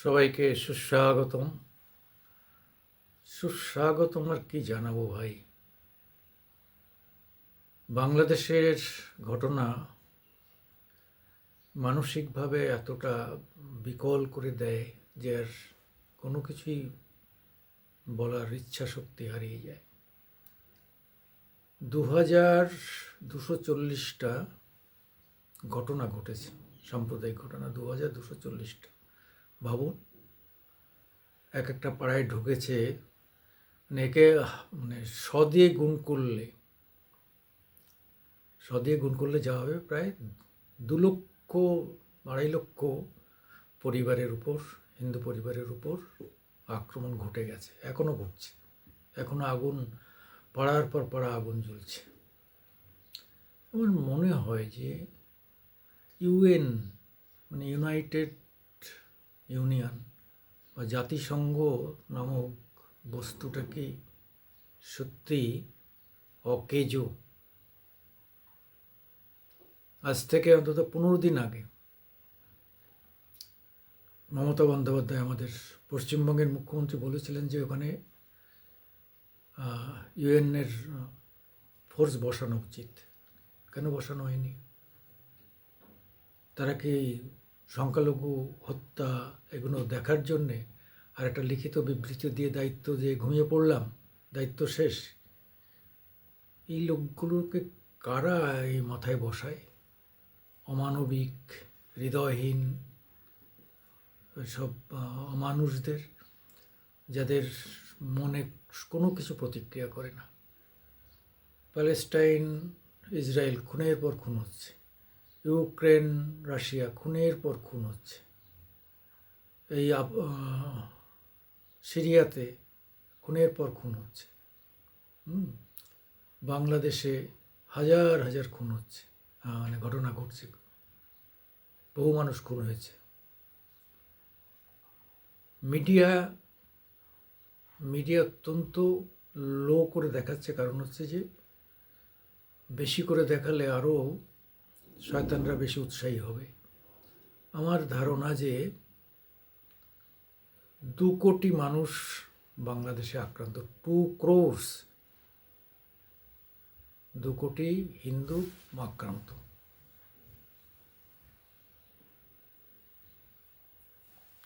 সবাইকে সুস্বাগতম। সুস্বাগতম আর কি জানাবো ভাই। বাংলাদেশের ঘটনা মানসিকভাবে এতটা বিকল করে দেয় যে আর কোনো কিছুই বলার ইচ্ছা শক্তি হারিয়ে যায়। 2240টা ঘটনা ঘটেছে, সাম্প্রদায়িক ঘটনা 2240টা। ভাবুন, এক একটা পাড়ায় ঢুকেছে, মানে একে মানে শ দিয়ে গুণ করলে যা হবে প্রায় 2 লক্ষ 2.5 লক্ষ পরিবারের উপর, হিন্দু পরিবারের উপর আক্রমণ ঘটে গেছে, এখনো ঘটছে, এখনো আগুন, পাড়ার পর পাড়া আগুন জ্বলছে। আমার মনে হয় যে ইউএন মানে ইউনাইটেড ইউনিয়ন বা জাতিসংঘ নামক বস্তুটা কি সত্যি অকেজো? আজ থেকে অন্তত 15 দিন আগে মমতা বন্দ্যোপাধ্যায়, আমাদের পশ্চিমবঙ্গের মুখ্যমন্ত্রী, বলেছিলেন যে ওখানে ইউএনের ফোর্স বসানো উচিত। কেন বসানো হয়নি? তারা কি সংখ্যালঘু হত্যা এগুলো দেখার জন্যে আর একটা লিখিত বিবৃতি দিয়ে দায়িত্ব দিয়ে ঘুমিয়ে পড়লাম, দায়িত্ব শেষ? এই লোকগুলোকে কারা এই মাথায় বসায়? অমানবিক, হৃদয়হীন সব অমানুষদের, যাদের মনে কোনো কিছু প্রতিক্রিয়া করে না। প্যালেস্টাইন ইসরায়েল খুনের পর খুন হচ্ছে, ইউক্রেন রাশিয়া খুনের পর খুন হচ্ছে, এই সিরিয়াতে খুনের পর খুন হচ্ছে, বাংলাদেশে হাজার হাজার খুন হচ্ছে, মানে ঘটনা ঘটছে, বহু মানুষ খুন হয়েছে। মিডিয়া অত্যন্ত লো করে দেখাচ্ছে, কারণ হচ্ছে যে বেশি করে দেখালে আরও শয়তানরা বেশি উৎসাহী হবে। আমার ধারণা যে 2 কোটি মানুষ বাংলাদেশে আক্রান্ত, 2 crores, 2 কোটি হিন্দু আক্রান্ত।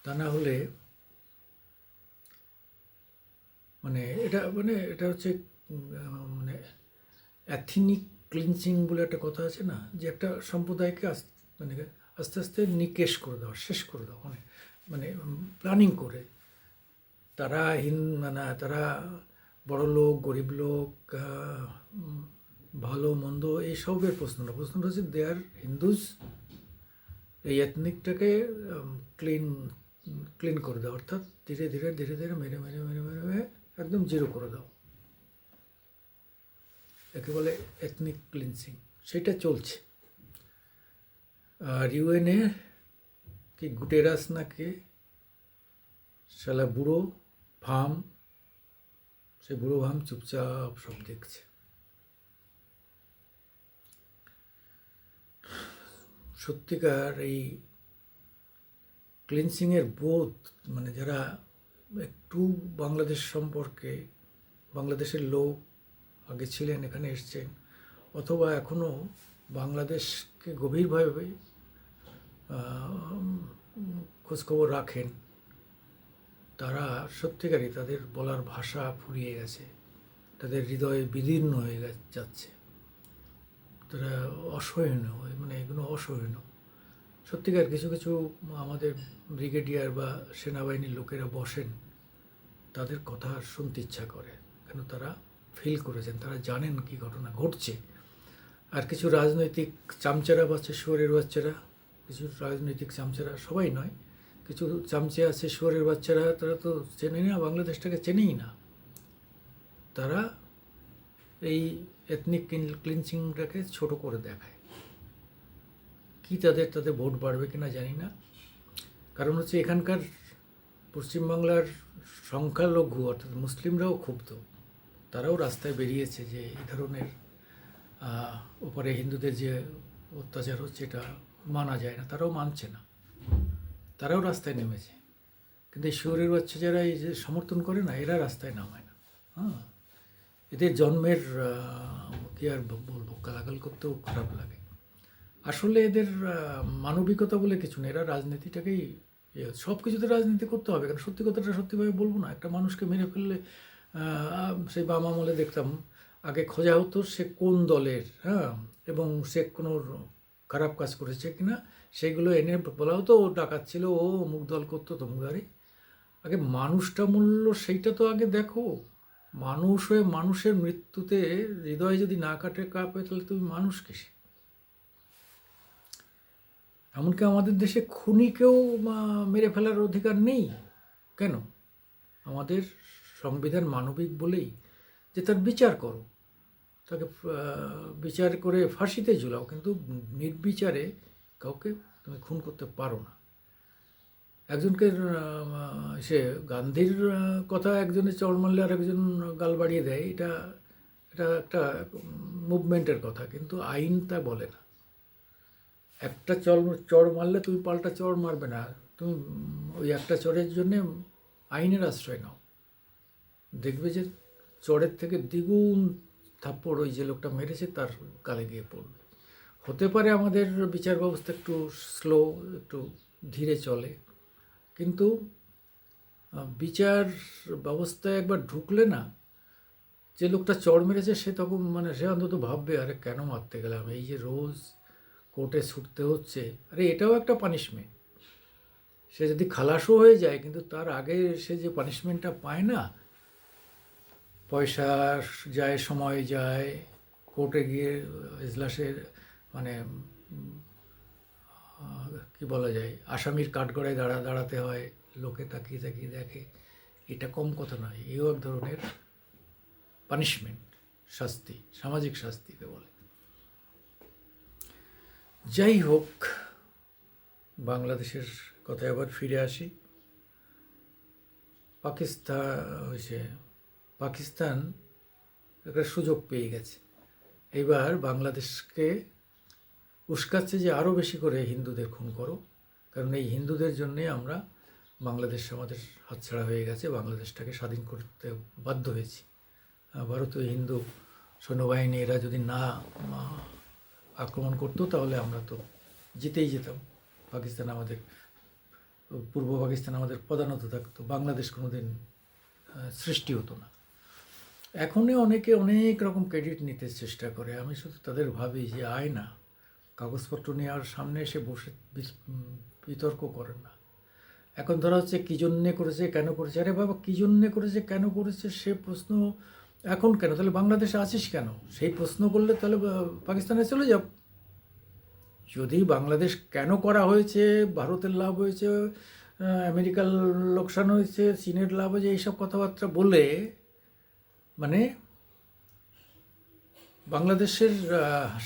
তা না হলে মানে এটা হচ্ছে মানে অ্যাথনিক ক্লিনজিং বলে একটা কথা আছে না, যে একটা সম্প্রদায়কে মানে আস্তে আস্তে নিকেশ করে দেওয়া, শেষ করে দেওয়া, মানে প্ল্যানিং করে। তারা মানে তারা বড় লোক, গরিব লোক, ভালো মন্দ এইসবের প্রশ্নটা হচ্ছে দে আর হিন্দুজ। এই এথনিকটাকে ক্লিন করে দাও, অর্থাৎ ধীরে ধীরে ধীরে ধীরে মেরে মেরে মেরে মেরে মেরে একদম জিরো করে দাও। একে বলে এথনিক ক্লিনসিং, সেটা চলছে। আর ইউএনএ কি গুটেরাস না কে, শালা বুড়ো ভাম, সে বুড়ো ভাম চুপচাপ সব দেখছে। সত্যিকার এই ক্লিনসিংয়ের বোধ, মানে যারা একটু বাংলাদেশ সম্পর্কে, বাংলাদেশের লোক আগে ছিলেন, এখানে এসছেন, অথবা এখনও বাংলাদেশকে গভীরভাবে খোঁজখবর রাখেন, তারা সত্যিকারই, তাদের বলার ভাষা ফুরিয়ে গেছে, তাদের হৃদয়ে বিদীর্ণ হয়ে যাচ্ছে, তারা অসহনীয়, মানে এগুলো অসহনীয়। সত্যিকার কিছু কিছু আমাদের ব্রিগেডিয়ার বা সেনাবাহিনীর লোকেরা বসেন, তাদের কথা শুনতে ইচ্ছা করে, কেন তারা ফিল করেছেন, তারা জানেন কি ঘটনা ঘটছে। আর কিছু রাজনৈতিক চামচারা বাচ্চা, শুয়োরের বাচ্চারা, কিছু রাজনৈতিক চামচারা, সবাই নয়, কিছু চামচে আছে শুয়োরের বাচ্চারা, তারা তো চেনেই না, বাংলাদেশটাকে চেনেই না। তারা এই এথনিক ক্লিনজিংটাকে ছোট করে দেখায়। কি তাদের ভোট বাড়বে কিনা জানি না, কারণ হচ্ছে এখানকার পশ্চিমবাংলার সংখ্যালঘু অর্থাৎ মুসলিমরাও ক্ষুব্ধ। তারাও রাস্তায় বেরিয়েছে যে এই ধরনের ওপরে হিন্দুদের যে অত্যাচার হচ্ছে, এটা মানা যায় না, তারাও মানছে না, তারাও রাস্তায় নেমেছে। কিন্তু এই শুয়োরের বাচ্চা যারা এই যে সমর্থন করে না, এরা রাস্তায় নামায় না। হ্যাঁ, এদের জন্মের কি আর বলবো, গালাগাল করতেও খারাপ লাগে। আসলে এদের মানবিকতা বলে কিছু নেই, এরা রাজনীতিটাকেই সব কিছুতে রাজনীতি করতে হবে, কারণ সত্যি কথাটা সত্যিভাবে বলবো না। একটা মানুষকে মেরে ফেললে সেই বাম আমলে দেখতাম আগে খোঁজা হতো সে কোন দলের, হ্যাঁ, এবং সে কোনো খারাপ কাজ করেছে কিনা সেগুলো এনে বলা হতো ও ডাকাত ছিল, ও অমুক দল করতো তমুক দাঁড়ি। আগে মানুষটা মূল্য সেইটা তো আগে দেখো। মানুষ হয়ে মানুষের মৃত্যুতে হৃদয় যদি না কাঁপে তাহলে তুমি মানুষ কিসে? এমনকি আমাদের দেশে খুনিকেও মেরে ফেলার অধিকার নেই। কেন? আমাদের সংবিধান মানবিক বলেই যে তার বিচার করো, তাকে বিচার করে ফাঁসিতে ঝুলাও, কিন্তু নির্বিচারে কাউকে তুমি খুন করতে পারো না। একজনকে সে গান্ধীর কথা একজনে চড় মারলে আর একজন গাল বাড়িয়ে দেয়, এটা এটা একটা মুভমেন্টের কথা, কিন্তু আইন তা বলে না। একটা চড় মারলে তুমি পাল্টা চড় মারবে না, তুমি ওই একটা চড়ের জন্যে আইনের আশ্রয় নাও, দেখবে যে চড়ের থেকে দ্বিগুণ থাপ্পড় ওই যে লোকটা মেরেছে তার গালে গিয়ে পড়বে। হতে পারে আমাদের বিচার ব্যবস্থা একটু স্লো, একটু ধীরে চলে, কিন্তু বিচার ব্যবস্থায় একবার ঢুকলে না, যে লোকটা চড় মেরেছে সে তখন সে অন্তত ভাববে, আরে কেন মারতে গেলাম, এই যে রোজ কোর্টে ছুটতে হচ্ছে, আরে এটাও একটা পানিশমেন্ট। সে যদি খালাসও হয়ে যায়, কিন্তু তার আগে সে যে পানিশমেন্টটা পায় না, পয়সা যায়, সময় যায়, কোর্টে গিয়ে এজলাসের মানে কি বলা যায়, আসামির কাঠগড়ায় দাঁড়াতে হয়, লোকে তাকিয়ে তাকিয়ে দেখে, এটা কম কথা নয়, এও এক ধরনের পানিশমেন্ট, শাস্তি, সামাজিক শাস্তিকে বলে। যাই হোক, বাংলাদেশের কথায় আবার ফিরে আসি। পাকিস্তান একটা সুযোগ পেয়ে গেছে, এবার বাংলাদেশকে উস্কাচ্ছে যে আরও বেশি করে হিন্দুদের খুন করো, কারণ এই হিন্দুদের জন্যে আমরা বাংলাদেশ আমাদের হাতছাড়া হয়ে গেছে, বাংলাদেশটাকে স্বাধীন করতে বাধ্য হয়েছি। ভারতীয় হিন্দু সৈন্যবাহিনী এরা যদি না আক্রমণ করতো তাহলে আমরা তো জিতেই যেতাম, পাকিস্তান আমাদের, পূর্ব পাকিস্তান আমাদের প্রধানত থাকতো, বাংলাদেশ কোনোদিন সৃষ্টি হতো না। এখনই অনেকে অনেক রকম ক্রেডিট নিতে চেষ্টা করে, আমি শুধু তাদের ভাবি যে আয় না, কাগজপত্র নেওয়ার সামনে এসে বসে বিতর্ক করেন না। এখন ধরা হচ্ছে কী জন্যে করেছে, কেন করেছে, আরে বাবা কী জন্যে করেছে, কেন করেছে সে প্রশ্ন এখন কেন, তাহলে বাংলাদেশে আছিস কেন, সেই প্রশ্ন করলে তাহলে পাকিস্তানে চলে যাও। যদি বাংলাদেশ কেন করা হয়েছে, ভারতের লাভ হয়েছে, আমেরিকার লোকসান হয়েছে, চীনের লাভ হয়েছে, এইসব কথাবার্তা বলে বাংলাদেশের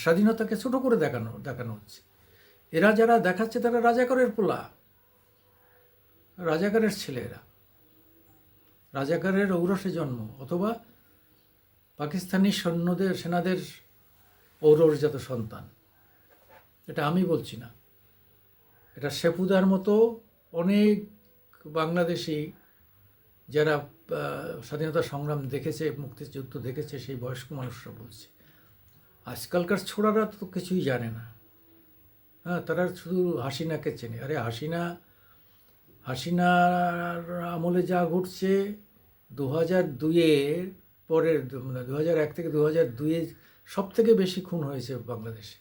স্বাধীনতাকে ছোটো করে দেখানো হচ্ছে। এরা যারা দেখাচ্ছে তারা রাজাকারের পোলা, রাজাকারের ছেলেরা, রাজাকারের ঔরসে জন্ম, অথবা পাকিস্তানি সেনাদের ঔরসজাত সন্তান। এটা আমি বলছি না, এটা শেফুদার মতো অনেক বাংলাদেশি যারা স্বাধীনতা সংগ্রাম দেখেছে, মুক্তিযুদ্ধ দেখেছে, সেই বয়স্ক মানুষরা বলছে। আজকালকার ছোড়ারা তো কিছুই জানে না, হ্যাঁ, তারা শুধু হাসিনাকে চেনে। আরে হাসিনার আমলে যা ঘটছে, 2002-এর পরের 2001 থেকে 2002-এ সব থেকে বেশি খুন হয়েছে বাংলাদেশে,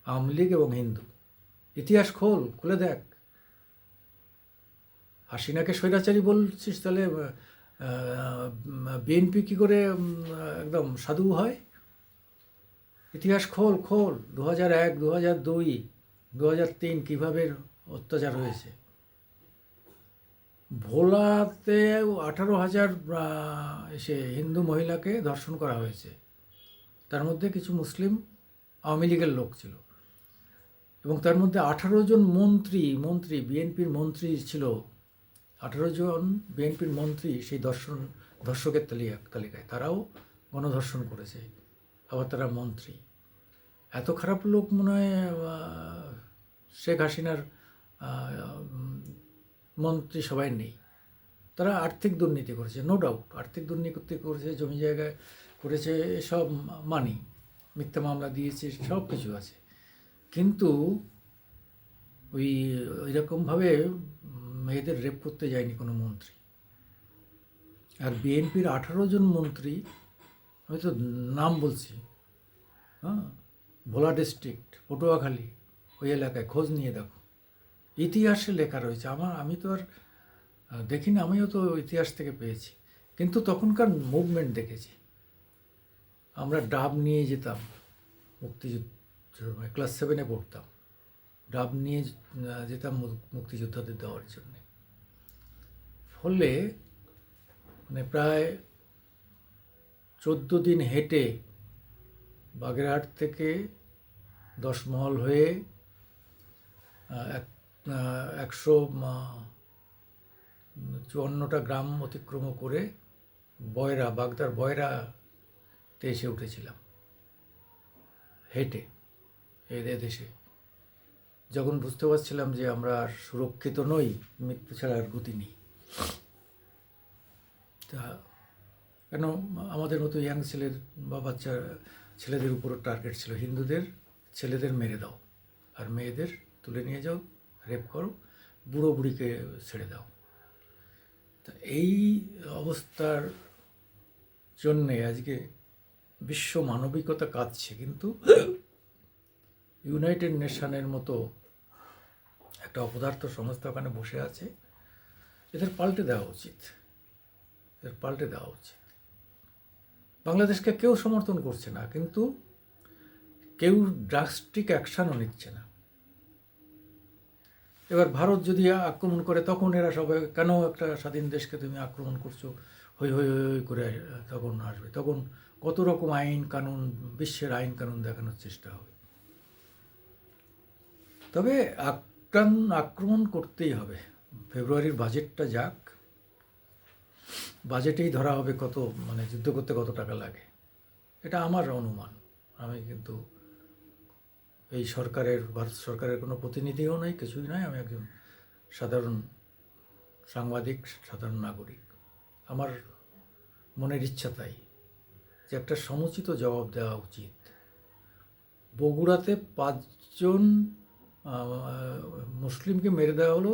আওয়ামী লীগ এবং হিন্দু। ইতিহাস খুলে দেখ। হাসিনাকে স্বৈরাচারী বলছিস, তাহলে বিএনপি কী করে একদম সাধু হয়? ইতিহাস খোল 2001, 2002, 2003 কীভাবে অত্যাচার হয়েছে। ভোলাতে 18,000 এসে হিন্দু মহিলাকে ধর্ষণ করা হয়েছে, তার মধ্যে কিছু মুসলিম আওয়ামী লীগের লোক ছিল, এবং তার মধ্যে 18 জন মন্ত্রী বিএনপির মন্ত্রী ছিল। 18 জন বিএনপির মন্ত্রী সেই ধর্ষকের তালিকায়, তারাও গণধর্ষণ করেছে, আবার তারা মন্ত্রী। এত খারাপ লোক মনে হয় শেখ হাসিনার মন্ত্রী সবাই নেই। তারা আর্থিক দুর্নীতি করেছে, নো ডাউট আর্থিক দুর্নীতি করেছে, জমি জায়গায় করেছে, এসব মানি, মিথ্যা মামলা দিয়েছে, সব কিছু আছে। কিন্তু ওই ওইরকমভাবে মেয়েদের রেপ করতে যায়নি কোনো মন্ত্রী। আর বিএনপির 18 জন মন্ত্রী, আমি তো নাম বলছি, হ্যাঁ, ভোলা ডিস্ট্রিক্ট, পটুয়াখালী, ওই এলাকায় খোঁজ নিয়ে দেখো, ইতিহাসে লেখা রয়েছে। আমি তো আর দেখি না, আমিও তো ইতিহাস থেকে পেয়েছি। কিন্তু তখনকার মুভমেন্ট দেখেছি। আমরা ডাব নিয়ে যেতাম মুক্তিযুদ্ধ, ক্লাস 7-এ পড়তাম, ডাব নিয়ে যেতাম মুক্তিযোদ্ধাদের দেওয়ার জন্যে। ফলে মানে প্রায় 14 দিন হেঁটে বাগেরহাট থেকে 10 মহল হয়ে 154টা গ্রাম অতিক্রম করে বাগদার বয়রাতে এসে উঠেছিলাম হেঁটে দেশে। যখন বুঝতে পারছিলাম যে আমরা আর সুরক্ষিত নই, মৃত্যু ছাড়া আর গতি নেই। তা কেন আমাদের মতো ইয়াং ছেলের বা বাচ্চা ছেলেদের উপরও টার্গেট ছিল, হিন্দুদের ছেলেদের মেরে দাও আর মেয়েদের তুলে নিয়ে যাও, রেপ করো, বুড়ো বুড়িকে ছেড়ে দাও। তা এই অবস্থার জন্যে আজকে বিশ্ব মানবিকতা কাঁদছে। কিন্তু ইউনাইটেড নেশনের মতো একটা অপদার্থ সংস্থা ওখানে বসে আছে, এদের পাল্টে দেওয়া উচিত, এদের পাল্টে দেওয়া উচিত। বাংলাদেশকে কেউ সমর্থন করছে না, কিন্তু কেউ ড্রাস্টিক অ্যাকশানও নিচ্ছে না। এবার ভারত যদি আক্রমণ করে, তখন এরা সবাই, কেন একটা স্বাধীন দেশকে তুমি আক্রমণ করছো, হই হই হই করে তখন আসবে। তখন কত রকম আইন কানুন, বিশ্বের আইন কানুন দেখানোর চেষ্টা হবে। তবে আক্রমণ করতেই হবে। ফেব্রুয়ারির বাজেটটা যাক, বাজেটেই ধরা হবে কত, মানে যুদ্ধ করতে কত টাকা লাগে। এটা আমার অনুমান। আমি কিন্তু এই ভারত সরকারের কোনো প্রতিনিধিও নয়, কিছুই নয়। আমি একজন সাধারণ সাংবাদিক, সাধারণ নাগরিক। আমার মনের ইচ্ছা তাই যে একটা সমুচিত জবাব দেওয়া উচিত। বগুড়াতে 5 জন মুসলিমকে মেরে দেওয়া হলো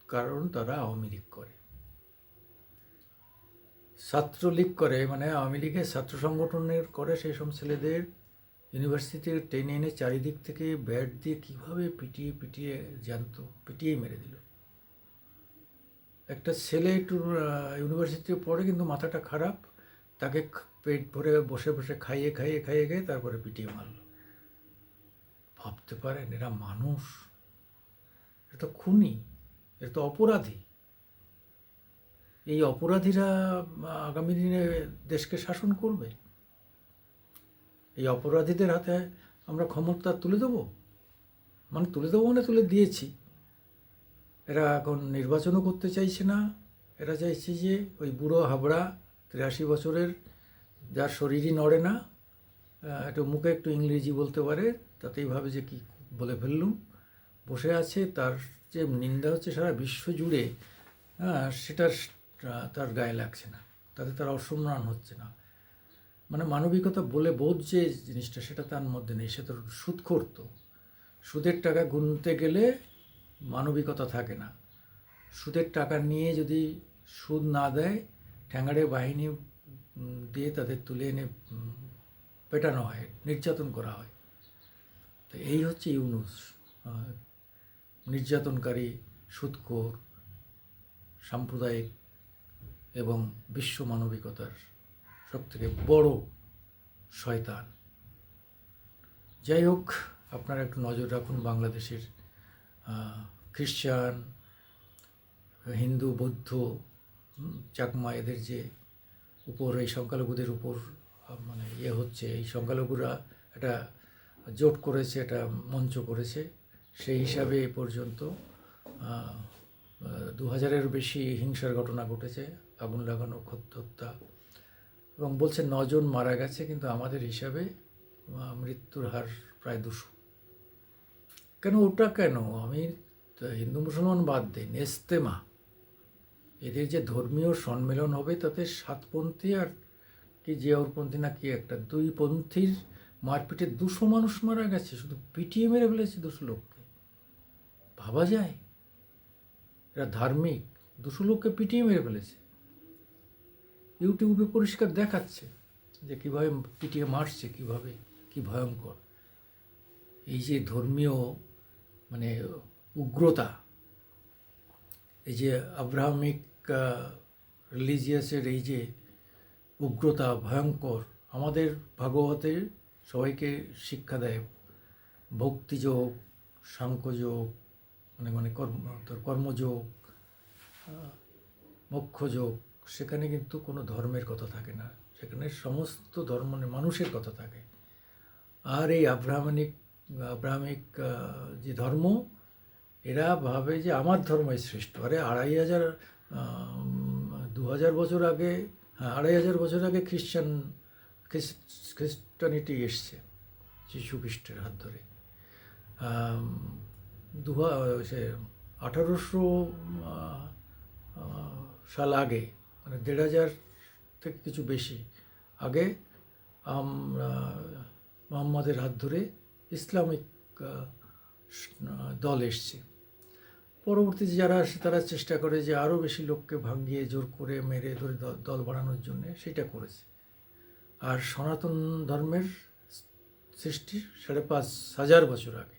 কারণ তারা আওয়ামী লীগ করে, ছাত্রলীগ করে, মানে আওয়ামী লীগের ছাত্র সংগঠনের করে। সেই সব ছেলেদের ইউনিভার্সিটিতে টেনে এনে চারিদিক থেকে ব্যাট দিয়ে কীভাবে পিটিয়ে পিটিয়ে পিটিয়ে মেরে দিল। একটা ছেলে একটু ইউনিভার্সিটিতে পড়ে কিন্তু মাথাটা খারাপ, তাকে পেট ভরে বসে বসে খাইয়ে খাইয়ে খাইয়ে খাইয়ে তারপরে পিটিয়ে মারল। ভাবতে পারেন এরা মানুষ? এটা তো খুনি, এটা তো অপরাধী। এই অপরাধীরা আগামী দিনে দেশকে শাসন করবে? এই অপরাধীদের হাতে আমরা ক্ষমতা তুলে দেবো? মানে তুলে দিয়েছি। এরা এখন নির্বাচনও করতে চাইছে না। এরা চাইছে যে ওই বুড়ো হাবড়া 83 বছরের, যার শরীরই নড়ে না, একটু মুখে একটু ইংরেজি বলতে পারে, তাতেই ভাবে যে কি বলে ফেললুম, বসে আছে। তার যে নিন্দা হচ্ছে সারা বিশ্ব জুড়ে, সেটার তার গায়ে লাগছে না, তাতে তার অসম্মান হচ্ছে না। মানে মানবিকতা বলে বোধ যে জিনিসটা, সেটা তার মধ্যে নেই। সে তো সুদখোর। তো সুদের টাকা গুনতে গেলে মানবিকতা থাকে না। সুদের টাকা নিয়ে যদি সুদ না দেয়, ঠ্যাঙাড়ে বাহিনী দিয়ে তাদের তুলে এনে পেটানো হয়, নির্যাতন করা হয়। তো এই হচ্ছে ইউনূস, নির্যাতনকারী, সুদখোর, সাম্প্রদায়িক এবং বিশ্ব মানবিকতার সবথেকে বড় শয়তান। যাই হোক, আপনারা একটু নজর রাখুন বাংলাদেশের খ্রিশ্চান, হিন্দু, বৌদ্ধ, চাকমা, এদের যে উপর, এই সংখ্যালঘুদের উপর মানে হচ্ছে, এই সংখ্যালঘুরা একটা জোট করেছে, একটা মঞ্চ করেছে। সেই হিসাবে এ পর্যন্ত 2000-এর বেশি হিংসার ঘটনা ঘটেছে, আগুন লাগানো, হত্যা, এবং বলছে 9 জন মারা গেছে। কিন্তু আমাদের হিসাবে মৃত্যুর হার প্রায় 200। কেন ওটা কেন? আমি হিন্দু মুসলমান বাদ দিন, ইজতেমা এদের যে ধর্মীয় সম্মেলন হবে তাতে সাতপন্থী আর কি জিয়াউরপন্থী না কি একটা, দুই পন্থীর মারপিটে 200 মানুষ মারা গেছে, শুধু পিটিয়ে মেরে ফেলেছে 200 লোককে। ভাবা যায়? এরা ধার্মিক, 200 লোককে পিটিয়ে মেরে ফেলেছে। ইউটিউবে পরিষ্কার দেখাচ্ছে যে কীভাবে পিটিয়ে মারছে, কীভাবে, কী ভয়ঙ্কর। এই যে ধর্মীয় মানে উগ্রতা, এই যে আব্রাহামিক রিলিজিয়াসের এই যে উগ্রতা ভয়ঙ্কর, আমাদের ভাগবতে সবাইকে শিক্ষা দেয় ভক্তিযোগ, সাংখ্যযোগ, মানে কর্মযোগ, মোক্ষযোগ। সেখানে কিন্তু কোনো ধর্মের কথা থাকে না, সেখানে সমস্ত মানুষের কথা থাকে। আর এই আব্রাহামিক যে ধর্ম, এরা ভাবে যে আমার ধর্মই শ্রেষ্ঠ। আরে 2000 বছর আগে, 2500 বছর আগে খ্রিস্টানিটি এসছে যীশু খ্রিস্টের হাত ধরে। 1800 সাল আগে, মানে 1500 থেকে কিছু বেশি আগে মোহাম্মদের হাত ধরে ইসলামিক দল এসছে। পরবর্তীতে যারা আসে তারা চেষ্টা করে যে আরও বেশি লোককে ভাঙিয়ে জোর করে মেরে ধরে দল বানানোর জন্যে, সেটা করেছে। আর সনাতন ধর্মের সৃষ্টি 5500 বছর আগে।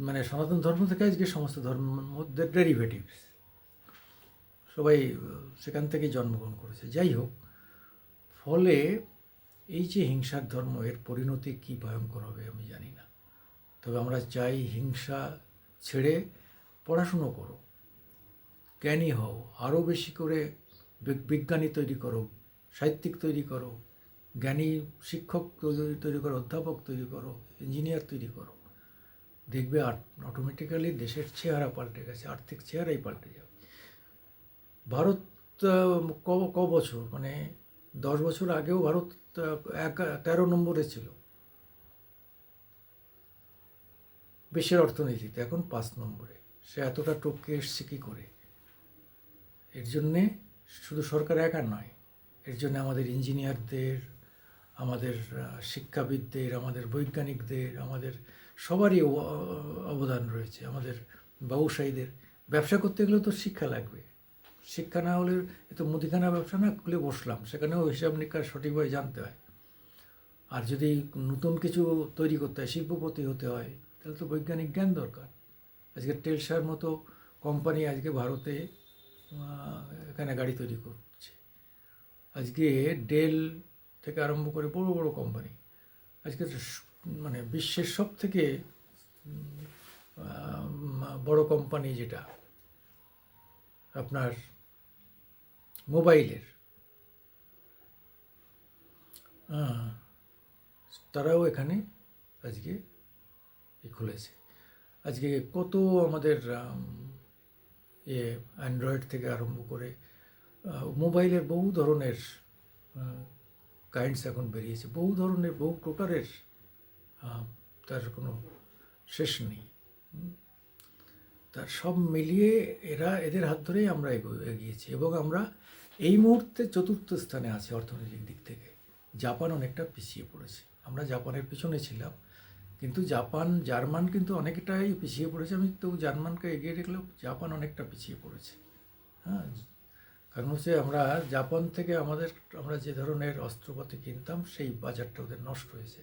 মানে সনাতন ধর্ম থেকে আজকে সমস্ত ধর্মের মধ্যে ডেরিভেটিভস, সবাই সেখান থেকে জন্মগ্রহণ করেছে। যাই হোক, ফলে এই যে হিংসার ধর্ম, এর পরিণতি কী ভয়ঙ্কর হবে আমি জানি না। তবে আমরা চাই হিংসা ছেড়ে পড়াশুনো করো, জ্ঞানী হও, আরও বেশি করে বিজ্ঞানী তৈরি করো, সাহিত্যিক তৈরি করো, জ্ঞানী শিক্ষক তৈরি করো, অধ্যাপক তৈরি করো, ইঞ্জিনিয়ার তৈরি করো। দেখবে অটোমেটিক্যালি দেশের চেহারা পাল্টে গেছে, আর্থিক চেহারাই পাল্টে যাবে। ভারত ক বছর, মানে 10 বছর আগেও ভারত 13 নম্বরে ছিল বিশ্বের অর্থনীতিতে, এখন 5 নম্বরে। সে এতটা টপকে এসছে কী করে? এর জন্যে শুধু সরকার একা নয়, এর জন্য আমাদের ইঞ্জিনিয়ারদের, আমাদের শিক্ষাবিদদের, আমাদের বৈজ্ঞানিকদের, আমাদের সবারই অবদান রয়েছে। আমাদের ব্যবসায়ীদের, ব্যবসা করতে গেলেও তো শিক্ষা লাগবে। শিক্ষা না হলে, এ তো মুদিখানা ব্যবসা না খুলে বসলাম, সেখানেও হিসাব নিকাশ সঠিকভাবে জানতে হয়। আর যদি নতুন কিছু তৈরি করতে হয়, শিল্পপতি হতে হয়, তাহলে তো বৈজ্ঞানিক জ্ঞান দরকার। আজকে টেলসার মতো কোম্পানি আজকে ভারতে এখানে গাড়ি তৈরি করছে। আজকে ডেল থেকে আরম্ভ করে বড় বড় কোম্পানি আজকে মানে বিশ্বের সব থেকে বড় কোম্পানি যেটা আপনার মোবাইলের, তারাও এখানে আজকে খুলেছে। আজকে কত আমাদের অ্যান্ড্রয়েড থেকে আরম্ভ করে মোবাইলের বহু ধরনের কাইন্ডস এখন বেরিয়েছে, বহু ধরনের, বহু প্রকারের, তার কোনো শেষ নেই। তার সব মিলিয়ে এদের হাত ধরেই আমরা এগিয়েছি, এবং আমরা এই মুহূর্তে 4র্থ স্থানে আছি অর্থনৈতিক দিক থেকে। জাপান অনেকটা পিছিয়ে পড়েছে, আমরা জাপানের পিছনে ছিলাম, কিন্তু জার্মান কিন্তু অনেকটাই পিছিয়ে পড়েছে। আমি তো জার্মানকে এগিয়ে দেখলেও জাপান অনেকটা পিছিয়ে পড়েছে। হ্যাঁ, কারণ হচ্ছে আমরা জাপান থেকে আমরা যে ধরনের অস্ত্রপাতি কিনতাম, সেই বাজারটা ওদের নষ্ট হয়েছে,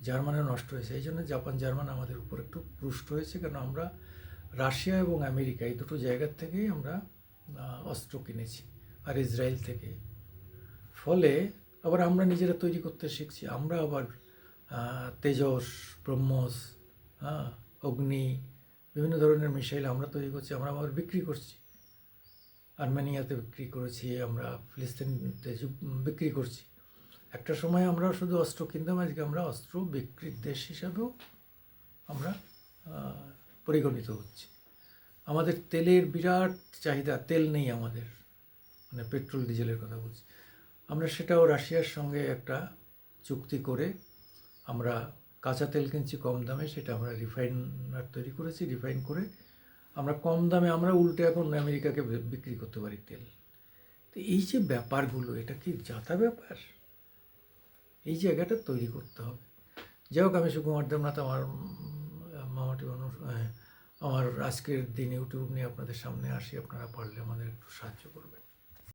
জার্মানের নষ্ট হয়েছে। এই জন্য জার্মান আমাদের উপর একটু পুষ্ট হয়েছে, কারণ আমরা রাশিয়া এবং আমেরিকা এই দুটো জায়গার থেকেই আমরা অস্ত্র কিনেছি, আর ইসরায়েল থেকে। ফলে আবার আমরা নিজেরা তৈরি করতে শিখছি। আমরা আবার তেজস, ব্রহ্মস, অগ্নি, বিভিন্ন ধরনের মিসাইল আমরা তৈরি করছি, আমরা আবার বিক্রি করছি। আর্মেনিয়াতে বিক্রি করেছি, আমরা ফিলিস্তিনতে বিক্রি করছি। একটা সময় আমরা শুধু অস্ত্র কিনতাম, আজকে আমরা অস্ত্র বিক্রির দেশ হিসাবেও আমরা পরিগণিত হচ্ছি। আমাদের তেলের বিরাট চাহিদা, তেল নেই আমাদের, মানে পেট্রোল ডিজেলের কথা বলছি। আমরা সেটাও রাশিয়ার সঙ্গে একটা চুক্তি করে আমরা কাঁচা তেল কিনছি কম দামে, সেটা আমরা রিফাইনার তৈরি করেছি, রিফাইন করে আমরা কম দামে আমরা উল্টে এখন আমেরিকাকে বিক্রি করতে পারি তেল। তো এই যে ব্যাপারগুলো, এটা কি যাতা ব্যাপার? এই জায়গাটা তৈরি করতে হবে। যাই হোক, আমি সুকুমার দেবনাথ, আমার মামাটি আমার আজকের দিন ইউটিউব নিয়ে আপনাদের সামনে আসি। আপনারা পারলে আমাদের একটু সাহায্য করবেন।